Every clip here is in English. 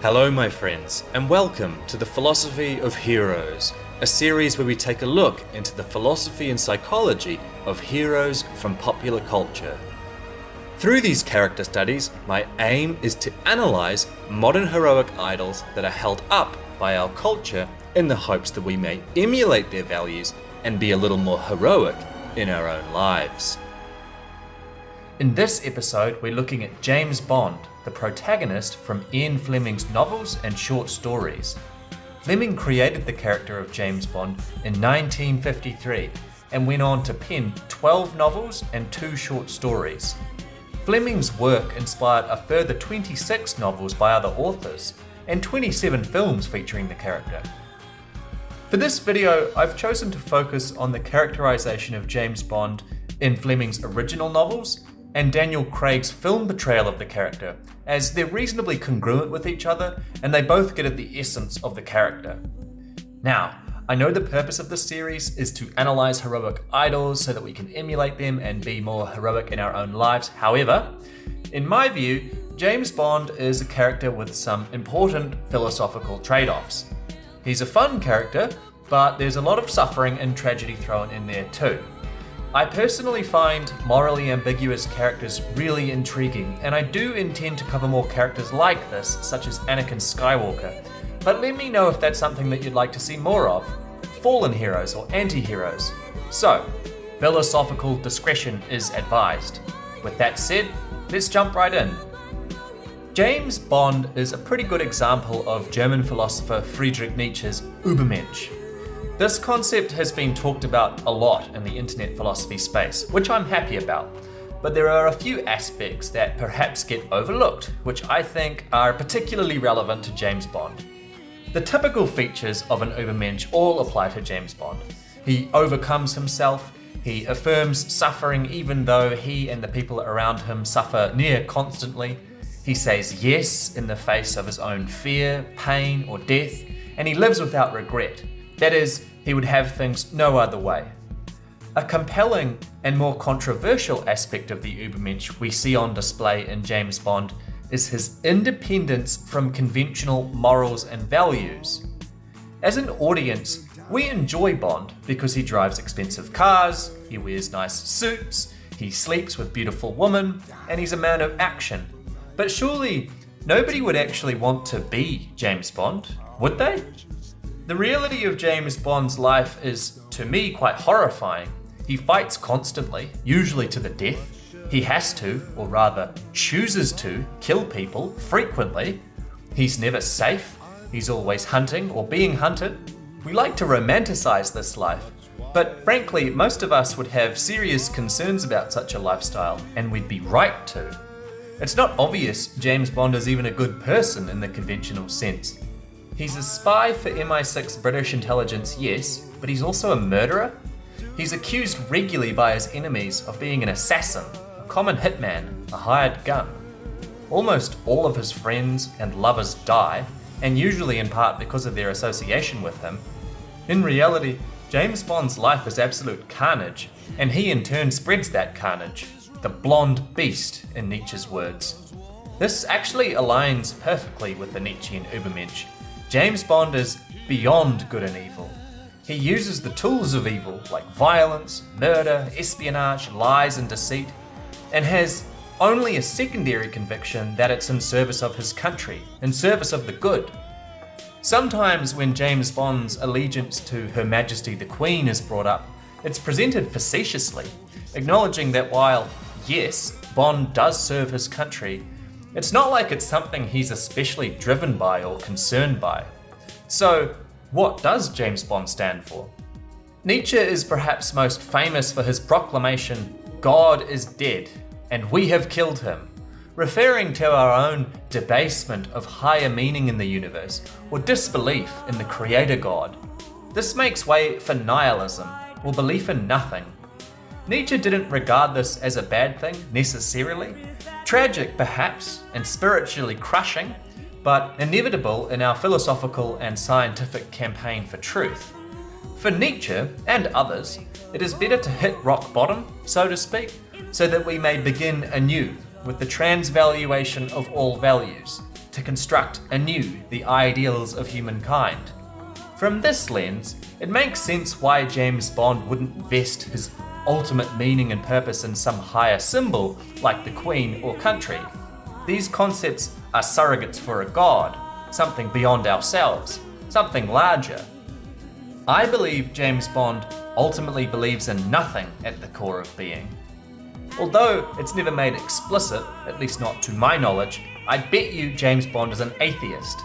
Hello my friends, and welcome to the Philosophy of Heroes, a series where we take a look into the philosophy and psychology of heroes from popular culture. Through these character studies, my aim is to analyze modern heroic idols that are held up by our culture in the hopes that we may emulate their values and be a little more heroic in our own lives. In this episode, we're looking at James Bond, the protagonist from Ian Fleming's novels and short stories. Fleming created the character of James Bond in 1953 and went on to pen 12 novels and 2 short stories. Fleming's work inspired a further 26 novels by other authors and 27 films featuring the character. For this video, I've chosen to focus on the characterization of James Bond in Fleming's original novels and Daniel Craig's film portrayal of the character, as they're reasonably congruent with each other and they both get at the essence of the character. Now, I know the purpose of this series is to analyze heroic idols so that we can emulate them and be more heroic in our own lives. However, in my view, James Bond is a character with some important philosophical trade-offs. He's a fun character, but there's a lot of suffering and tragedy thrown in there too. I personally find morally ambiguous characters really intriguing, and I do intend to cover more characters like this, such as Anakin Skywalker. But let me know if that's something that you'd like to see more of. Fallen heroes or anti-heroes. So, philosophical discretion is advised. With that said, let's jump right in. James Bond is a pretty good example of German philosopher Friedrich Nietzsche's Übermensch. This concept has been talked about a lot in the internet philosophy space, which I'm happy about. But there are a few aspects that perhaps get overlooked, which I think are particularly relevant to James Bond. The typical features of an Übermensch all apply to James Bond. He overcomes himself, he affirms suffering even though he and the people around him suffer near constantly. He says yes in the face of his own fear, pain, or death, and he lives without regret. That is, he would have things no other way. A compelling and more controversial aspect of the Übermensch we see on display in James Bond is his independence from conventional morals and values. As an audience, we enjoy Bond because he drives expensive cars, he wears nice suits, he sleeps with beautiful women, and he's a man of action. But surely, nobody would actually want to be James Bond, would they? The reality of James Bond's life is, to me, quite horrifying. He fights constantly, usually to the death. He has to, or rather chooses to, kill people frequently. He's never safe. He's always hunting or being hunted. We like to romanticize this life, but frankly, most of us would have serious concerns about such a lifestyle, and we'd be right to. It's not obvious James Bond is even a good person in the conventional sense. He's a spy for MI6 British intelligence, yes, but he's also a murderer. He's accused regularly by his enemies of being an assassin, a common hitman, a hired gun. Almost all of his friends and lovers die, and usually in part because of their association with him. In reality, James Bond's life is absolute carnage, and he in turn spreads that carnage. The blonde beast, in Nietzsche's words. This actually aligns perfectly with the Nietzschean Übermensch. James Bond is beyond good and evil. He uses the tools of evil like violence, murder, espionage, lies and deceit, and has only a secondary conviction that it's in service of his country, in service of the good. Sometimes when James Bond's allegiance to Her Majesty the Queen is brought up, it's presented facetiously, acknowledging that while, yes, Bond does serve his country, it's not like it's something he's especially driven by or concerned by. So, what does James Bond stand for? Nietzsche is perhaps most famous for his proclamation, "God is dead, and we have killed him," referring to our own debasement of higher meaning in the universe, or disbelief in the creator God. This makes way for nihilism, or belief in nothing. Nietzsche didn't regard this as a bad thing, necessarily. Tragic, perhaps, and spiritually crushing, but inevitable in our philosophical and scientific campaign for truth. For Nietzsche, and others, it is better to hit rock bottom, so to speak, so that we may begin anew with the transvaluation of all values, to construct anew the ideals of humankind. From this lens, it makes sense why James Bond wouldn't vest his ultimate meaning and purpose in some higher symbol like the Queen or country. These concepts are surrogates for a god, something beyond ourselves, something larger. I believe James Bond ultimately believes in nothing at the core of being. Although it's never made explicit, at least not to my knowledge, I bet you James Bond is an atheist.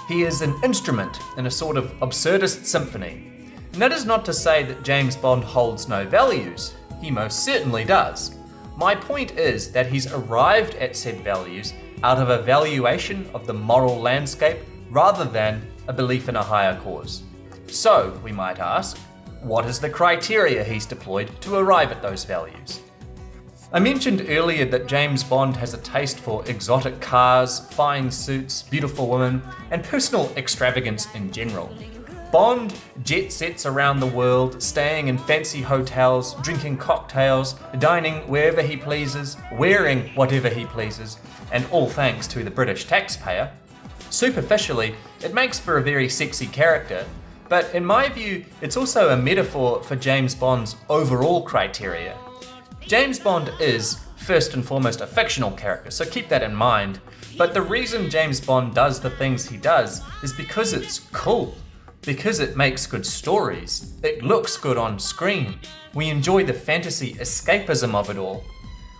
He is an instrument in a sort of absurdist symphony. And that is not to say that James Bond holds no values. He most certainly does. My point is that he's arrived at said values out of a valuation of the moral landscape rather than a belief in a higher cause. So, we might ask, what is the criteria he's deployed to arrive at those values? I mentioned earlier that James Bond has a taste for exotic cars, fine suits, beautiful women, and personal extravagance in general. Bond jet sets around the world, staying in fancy hotels, drinking cocktails, dining wherever he pleases, wearing whatever he pleases, and all thanks to the British taxpayer. Superficially, it makes for a very sexy character, but in my view, it's also a metaphor for James Bond's overall criteria. James Bond is, first and foremost, a fictional character, so keep that in mind. But the reason James Bond does the things he does is because it's cool. Because it makes good stories. It looks good on screen. We enjoy the fantasy escapism of it all.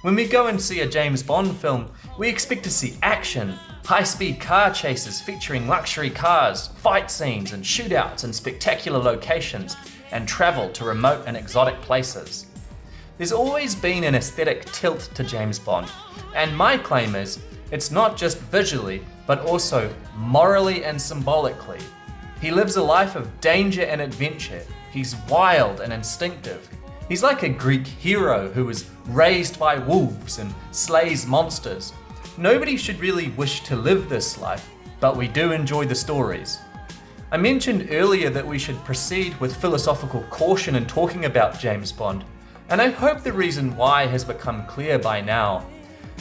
When we go and see a James Bond film, we expect to see action, high-speed car chases featuring luxury cars, fight scenes and shootouts in spectacular locations, and travel to remote and exotic places. There's always been an aesthetic tilt to James Bond, and my claim is, it's not just visually, but also morally and symbolically. He lives a life of danger and adventure. He's wild and instinctive. He's like a Greek hero who was raised by wolves and slays monsters. Nobody should really wish to live this life, but we do enjoy the stories. I mentioned earlier that we should proceed with philosophical caution in talking about James Bond, and I hope the reason why has become clear by now.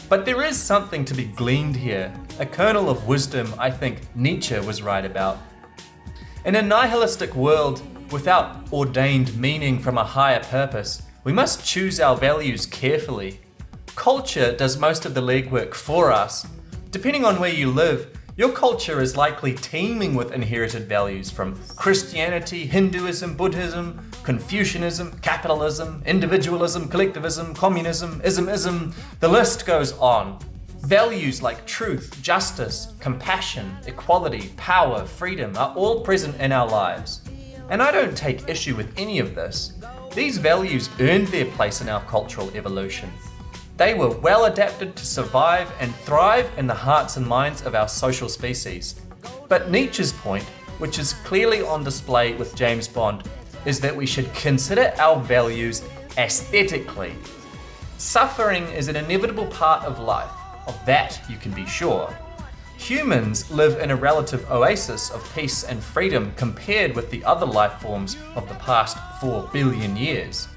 But there is something to be gleaned here, a kernel of wisdom I think Nietzsche was right about. In a nihilistic world, without ordained meaning from a higher purpose, we must choose our values carefully. Culture does most of the legwork for us. Depending on where you live, your culture is likely teeming with inherited values from Christianity, Hinduism, Buddhism, Confucianism, capitalism, individualism, collectivism, communism, ism, the list goes on. Values like truth, justice, compassion, equality, power, freedom are all present in our lives. And I don't take issue with any of this. These values earned their place in our cultural evolution. They were well adapted to survive and thrive in the hearts and minds of our social species. But Nietzsche's point, which is clearly on display with James Bond, is that we should consider our values aesthetically. Suffering is an inevitable part of life. Of that you can be sure. Humans live in a relative oasis of peace and freedom compared with the other life forms of the past 4 billion years.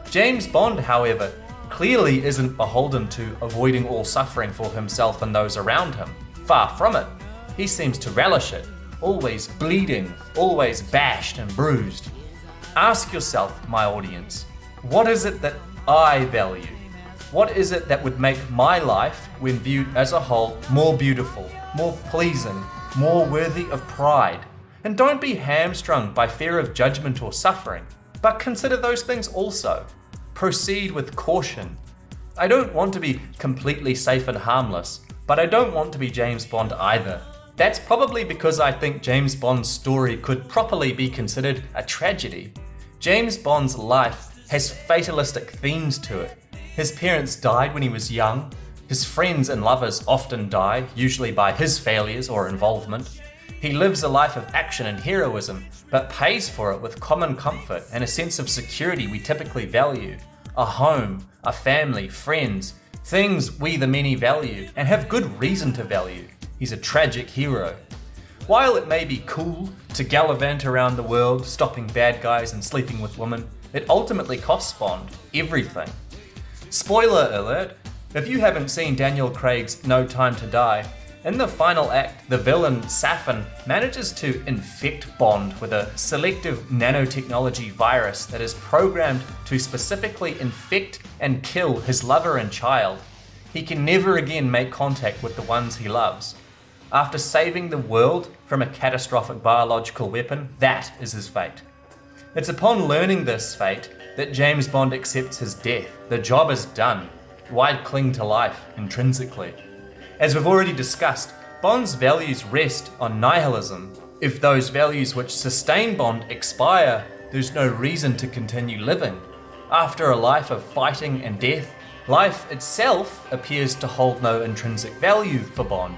James Bond, however, clearly isn't beholden to avoiding all suffering for himself and those around him. Far from it. He seems to relish it, always bleeding, always bashed and bruised. Ask yourself, my audience, what is it that I value? What is it that would make my life, when viewed as a whole, more beautiful, more pleasing, more worthy of pride? And don't be hamstrung by fear of judgment or suffering, but consider those things also. Proceed with caution. I don't want to be completely safe and harmless, but I don't want to be James Bond either. That's probably because I think James Bond's story could properly be considered a tragedy. James Bond's life has fatalistic themes to it. His parents died when he was young. His friends and lovers often die, usually by his failures or involvement. He lives a life of action and heroism, but pays for it with common comfort and a sense of security we typically value. A home, a family, friends, things we the many value and have good reason to value. He's a tragic hero. While it may be cool to gallivant around the world, stopping bad guys and sleeping with women, it ultimately costs Bond everything. Spoiler alert, if you haven't seen Daniel Craig's No Time to Die, In the final act, the villain, Safin, manages to infect Bond with a selective nanotechnology virus that is programmed to specifically infect and kill his lover and child. He can never again make contact with the ones he loves. After saving the world from a catastrophic biological weapon, that is his fate. It's upon learning this fate that James Bond accepts his death. The job is done. Why cling to life intrinsically? As we've already discussed, Bond's values rest on nihilism. If those values which sustain Bond expire, there's no reason to continue living. After a life of fighting and death, life itself appears to hold no intrinsic value for Bond.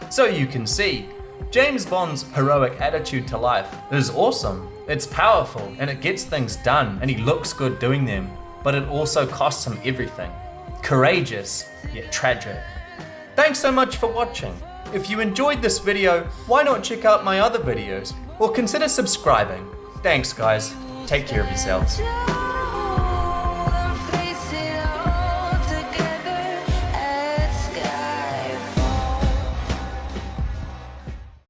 So you can see, James Bond's heroic attitude to life is awesome. It's powerful and it gets things done and he looks good doing them, but it also costs him everything. Courageous, yet tragic. Thanks so much for watching. If you enjoyed this video, why not check out my other videos or consider subscribing. Thanks guys, take care of yourselves.